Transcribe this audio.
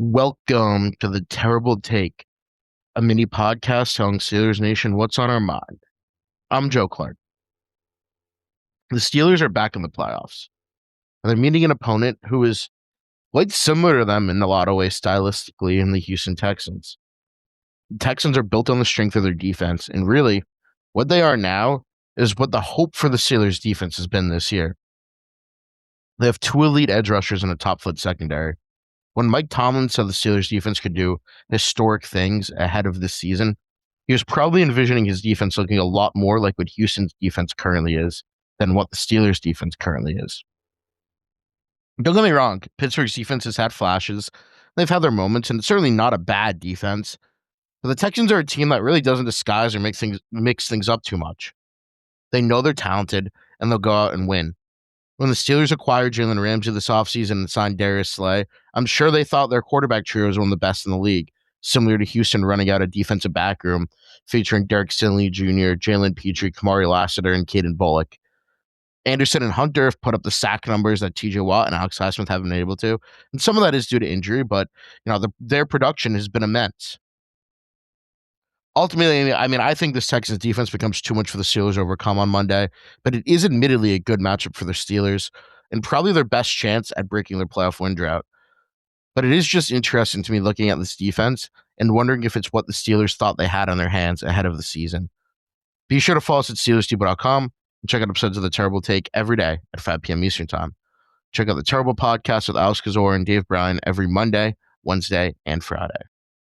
Welcome to the Terrible Take, a mini podcast telling Steelers Nation what's on our mind. I'm Joe Clark. The Steelers are back in the playoffs, and they're meeting an opponent who is quite similar to them in a lot of ways stylistically in the Houston Texans. The Texans are built on the strength of their defense, and really, what they are now is what the hope for the Steelers defense has been this year. They have two elite edge rushers and a top foot secondary. When Mike Tomlin said the Steelers defense could do historic things ahead of this season, he was probably envisioning his defense looking a lot more like what Houston's defense currently is than what the Steelers defense currently is. Don't get me wrong, Pittsburgh's defense has had flashes. They've had their moments, and it's certainly not a bad defense. But the Texans are a team that really doesn't disguise or mix things up too much. They know they're talented, and they'll go out and win. When the Steelers acquired Jalen Ramsey this offseason and signed Darius Slay, I'm sure they thought their quarterback trio was one of the best in the league, similar to Houston running out a defensive back room featuring Derek Stingley Jr., Jalen Petrie, Kamari Lassiter, and Caden Bullock. Anderson and Hunter have put up the sack numbers that TJ Watt and Alex Highsmith haven't been able to. And some of that is due to injury, but their production has been immense. Ultimately, I think this Texans defense becomes too much for the Steelers to overcome on Monday, but it is admittedly a good matchup for the Steelers and probably their best chance at breaking their playoff win drought. But it is just interesting to me looking at this defense and wondering if it's what the Steelers thought they had on their hands ahead of the season. Be sure to follow us at SteelersDepot.com and check out episodes of The Terrible Take every day at 5 p.m. Eastern Time. Check out The Terrible Podcast with Alex Kazor and Dave Bryan every Monday, Wednesday, and Friday.